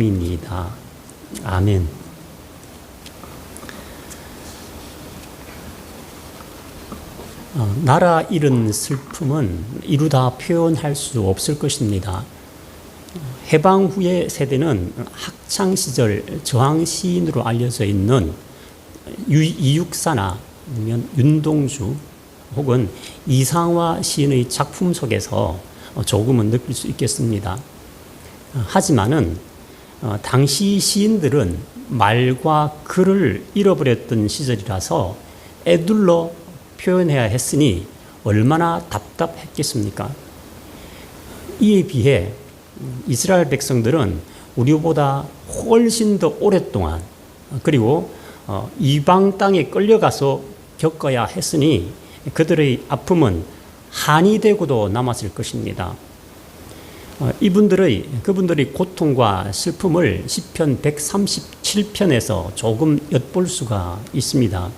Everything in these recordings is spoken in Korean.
입니다. 아멘. 나라 잃은 슬픔은 이루다 표현할 수 없을 것입니다. 해방 후의 세대는 학창시절 저항시인으로 알려져 있는 이육사나 아니면 윤동주 혹은 이상화 시인의 작품 속에서 조금은 느낄 수 있겠습니다. 하지만은 당시 시인들은 말과 글을 잃어버렸던 시절이라서 애둘러 표현해야 했으니 얼마나 답답했겠습니까? 이에 비해 이스라엘 백성들은 우리보다 훨씬 더 오랫동안 그리고 이방 땅에 끌려가서 겪어야 했으니 그들의 아픔은 한이 되고도 남았을 것입니다. 그분들의 고통과 슬픔을 시편 137편에서 조금 엿볼 수가 있습니다.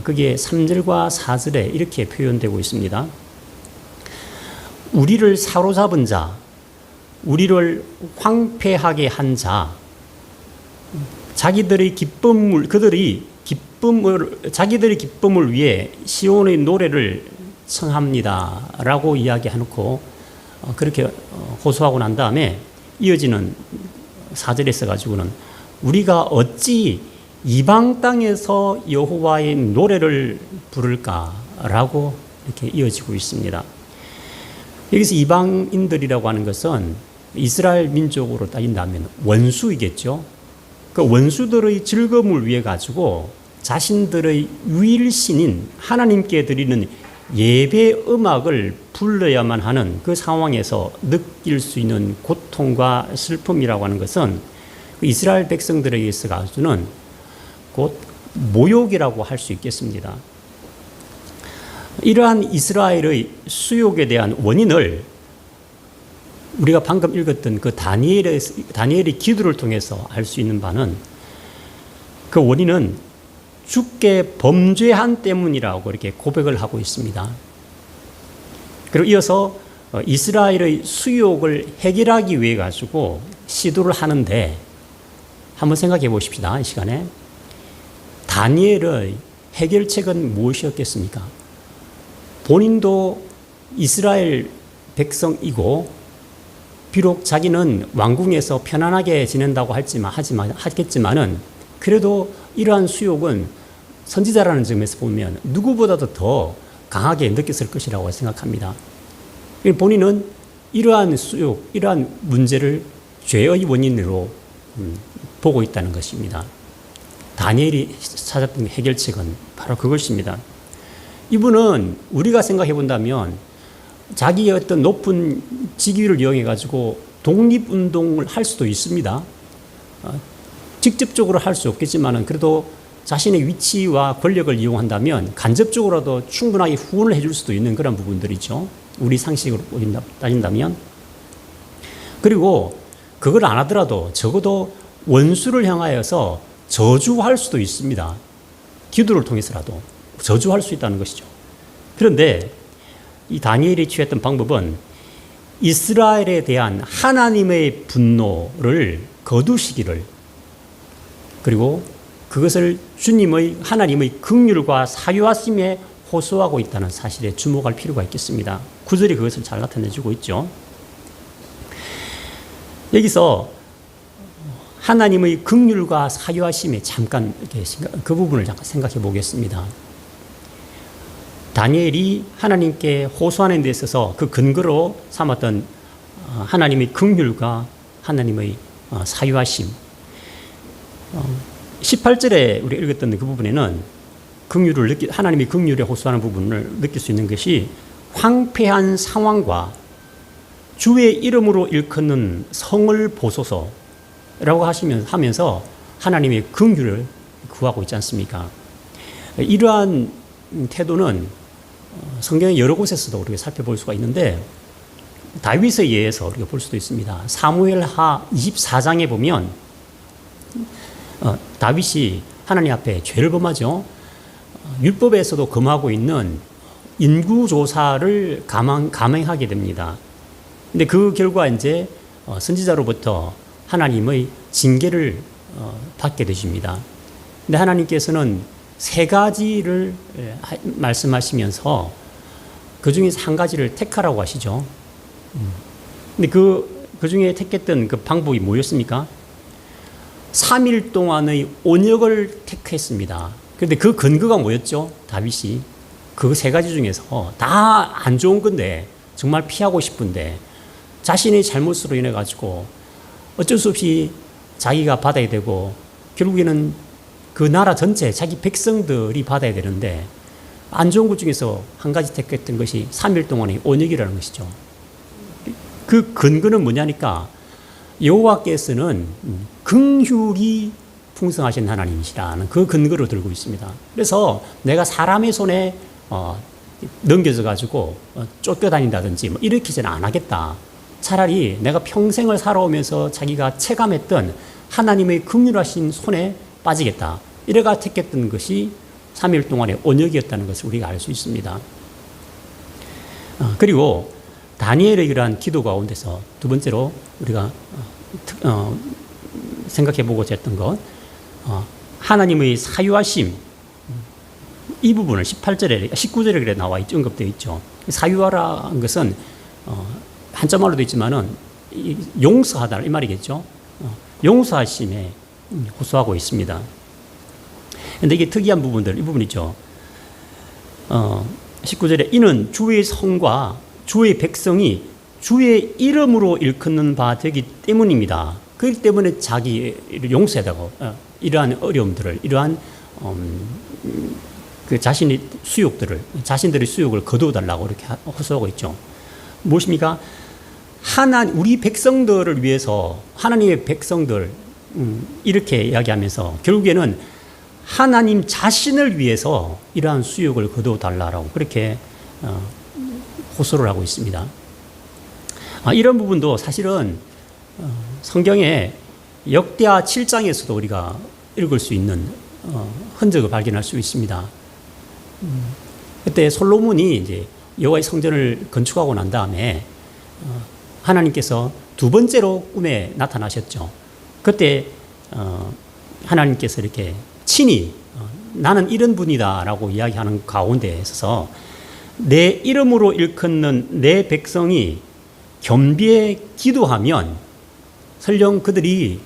그게 3절과 4절에 이렇게 표현되고 있습니다. 우리를 사로잡은 자, 우리를 황폐하게 한 자, 자기들의 기쁨을 위해 시온의 노래를 청합니다. 라고 이야기해놓고 그렇게 호소하고 난 다음에 이어지는 4절에 써가지고는 우리가 어찌 이방 땅에서 여호와의 노래를 부를까라고 이렇게 이어지고 있습니다. 여기서 이방인들이라고 하는 것은 이스라엘 민족으로 따진다면 원수이겠죠. 그 원수들의 즐거움을 위해 가지고 자신들의 유일신인 하나님께 드리는 예배 음악을 불러야만 하는 그 상황에서 느낄 수 있는 고통과 슬픔이라고 하는 것은 이스라엘 백성들에게 있어서는 곧 모욕이라고 할 수 있겠습니다. 이러한 이스라엘의 수욕에 대한 원인을 우리가 방금 읽었던 그 다니엘의 기도를 통해서 알 수 있는 바는 그 원인은 주께 범죄한 때문이라고 이렇게 고백을 하고 있습니다. 그리고 이어서 이스라엘의 수욕을 해결하기 위해 가지고 시도를 하는데 한번 생각해 보십시다. 이 시간에 다니엘의 해결책은 무엇이었겠습니까? 본인도 이스라엘 백성이고 비록 자기는 왕궁에서 편안하게 지낸다고 하겠지만은 그래도 이러한 수욕은 선지자라는 점에서 보면 누구보다도 더 강하게 느꼈을 것이라고 생각합니다. 본인은 이러한 수욕, 이러한 문제를 죄의 원인으로 보고 있다는 것입니다. 다니엘이 찾았던 해결책은 바로 그것입니다. 이분은 우리가 생각해 본다면 자기의 어떤 높은 직위를 이용해 가지고 독립운동을 할 수도 있습니다. 직접적으로 할 수 없겠지만 그래도 자신의 위치와 권력을 이용한다면 간접적으로도 충분하게 후원을 해줄 수도 있는 그런 부분들이죠. 우리 상식으로 따진다면. 그리고 그걸 안 하더라도 적어도 원수를 향하여서 저주할 수도 있습니다. 기도를 통해서라도 저주할 수 있다는 것이죠. 그런데 이 다니엘이 취했던 방법은 이스라엘에 대한 하나님의 분노를 거두시기를 그리고 그것을 하나님의 긍휼과 사유하심에 호소하고 있다는 사실에 주목할 필요가 있겠습니다. 9절이 그것을 잘 나타내주고 있죠. 여기서 하나님의 긍휼과 사유하심에 잠깐 그 부분을 잠깐 생각해 보겠습니다. 다니엘이 하나님께 호소하는 데 있어서 그 근거로 삼았던 하나님의 긍휼과 하나님의 사유하심 18절에 우리 읽었던 그 부분에는 하나님이 긍휼에 호소하는 부분을 느낄 수 있는 것이 황폐한 상황과 주의 이름으로 일컫는 성을 보소서라고 하면서 하나님의 긍휼을 구하고 있지 않습니까? 이러한 태도는 성경의 여러 곳에서도 우리가 살펴볼 수가 있는데 다윗에 의해서 우리가 볼 수도 있습니다. 사무엘하 24장에 보면 다윗이 하나님 앞에 죄를 범하죠. 율법에서도 금하고 있는 인구조사를 감행하게 됩니다. 근데 그 결과 이제 선지자로부터 하나님의 징계를 받게 되십니다. 근데 하나님께서는 세 가지를 말씀하시면서 그 중에서 한 가지를 택하라고 하시죠. 근데 그 중에 택했던 그 방법이 뭐였습니까? 3일 동안의 온역을 택했습니다. 그런데 그 근거가 뭐였죠? 다윗이 그 세 가지 중에서 다 안 좋은 건데 정말 피하고 싶은데 자신의 잘못으로 인해 가지고 어쩔 수 없이 자기가 받아야 되고 결국에는 그 나라 전체 자기 백성들이 받아야 되는데 안 좋은 것 중에서 한 가지 택했던 것이 3일 동안의 온역이라는 것이죠. 그 근거는 뭐냐니까 여호와께서는 긍휼이 풍성하신 하나님이시라는 그 근거로 들고 있습니다. 그래서 내가 사람의 손에 넘겨져 가지고 쫓겨다닌다든지 뭐 이렇게는 안 하겠다. 차라리 내가 평생을 살아오면서 자기가 체감했던 하나님의 긍휼하신 손에 빠지겠다. 이래가 택했던 것이 3일 동안의 온역이었다는 것을 우리가 알 수 있습니다. 그리고 다니엘의 이러한 기도 가운데서 두 번째로 우리가 생각해 보고자 했던 것, 하나님의 사유하심, 이 부분을 19절에 그래 나와 있죠. 언급되어 있죠. 사유하라는 것은 한자말로도 있지만은 용서하다 이 말이겠죠. 용서하심에 호소하고 있습니다. 그런데 이게 특이한 부분들, 이 부분이죠. 19절에 이는 주의 성과 주의 백성이 주의 이름으로 일컫는 바 되기 때문입니다. 그렇기 때문에 자기를 용서하다고 이러한 어려움들을, 이러한 그 자신의 수욕들을, 자신들의 수욕을 거두어달라고 이렇게 호소하고 있죠. 무엇입니까? 우리 백성들을 위해서, 하나님의 백성들, 이렇게 이야기하면서 결국에는 하나님 자신을 위해서 이러한 수욕을 거두어달라고 그렇게 호소를 하고 있습니다. 이런 부분도 사실은 성경의 역대하 7장에서도 우리가 읽을 수 있는 흔적을 발견할 수 있습니다. 그때 솔로몬이 이제 여호와의 성전을 건축하고 난 다음에 하나님께서 두 번째로 꿈에 나타나셨죠. 그때 하나님께서 이렇게 친히 나는 이런 분이다라고 이야기하는 가운데 있어서 내 이름으로 일컫는 내 백성이 겸비에 기도하면 설령 그들이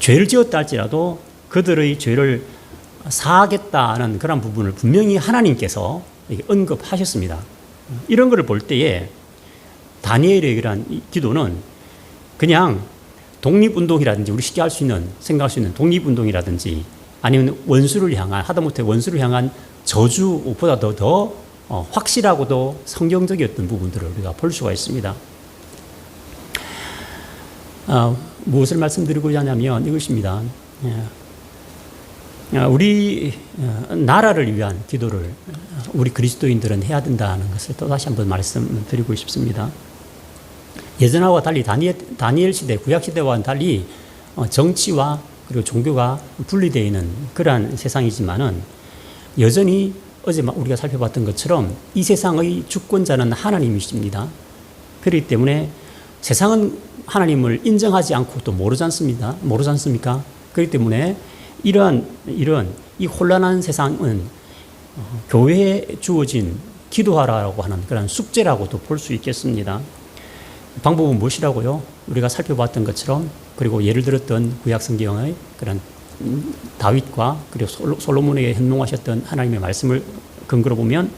죄를 지었다 할지라도 그들의 죄를 사하겠다는 그런 부분을 분명히 하나님께서 언급하셨습니다. 이런 것을 볼 때에 다니엘의 이러한 기도는 그냥 독립운동이라든지 우리 쉽게 할 수 있는, 생각할 수 있는 독립운동이라든지 아니면 원수를 향한, 하다못해 원수를 향한 저주보다 더 확실하고도 성경적이었던 부분들을 우리가 볼 수가 있습니다. 무엇을 말씀드리고자 하냐면 이것입니다. 우리 나라를 위한 기도를 우리 그리스도인들은 해야 된다는 것을 또 다시 한번 말씀드리고 싶습니다. 예전하고 달리 다니엘 시대, 구약 시대와는 달리 정치와 그리고 종교가 분리되어 있는 그러한 세상이지만은 여전히 어제 우리가 살펴봤던 것처럼 이 세상의 주권자는 하나님이십니다. 그렇기 때문에 세상은 하나님을 인정하지 않고 또 모르지 않습니까? 그렇기 때문에 이런 이 혼란한 세상은 교회에 주어진 기도하라고 하는 그런 숙제라고도 볼 수 있겠습니다. 방법은 무엇이라고요? 우리가 살펴봤던 것처럼 그리고 예를 들었던 구약 성경의 그런 다윗과 그리고 솔로몬에게 현몽하셨던 하나님의 말씀을 근거로 보면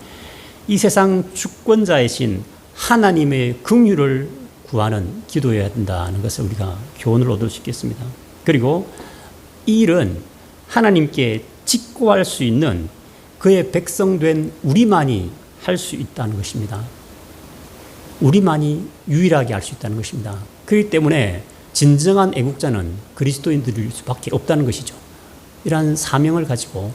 이 세상 주권자이신 하나님의 긍휼을 구하는 기도해야 된다는 것을 우리가 교훈을 얻을 수 있겠습니다. 그리고 이 일은 하나님께 직구할 수 있는 그의 백성된 우리만이 할 수 있다는 것입니다. 우리만이 유일하게 할 수 있다는 것입니다. 그렇기 때문에 진정한 애국자는 그리스도인들일 수밖에 없다는 것이죠. 이러한 사명을 가지고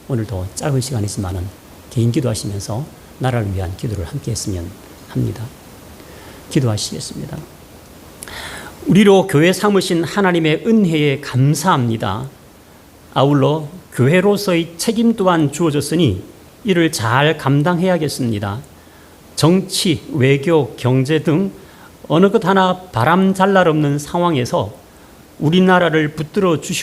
오늘도 짧은 시간이지만은 개인 기도하시면서 나라를 위한 기도를 함께 했으면 합니다. 기도하시겠습니다. 우리로 교회 삼으신 하나님의 은혜에 감사합니다. 아울러 교회로서의 책임 또한 주어졌으니 이를 잘 감당해야겠습니다. 정치, 외교, 경제 등 어느 것 하나 바람 잘 날 없는 상황에서 우리나라를 붙들어 주시고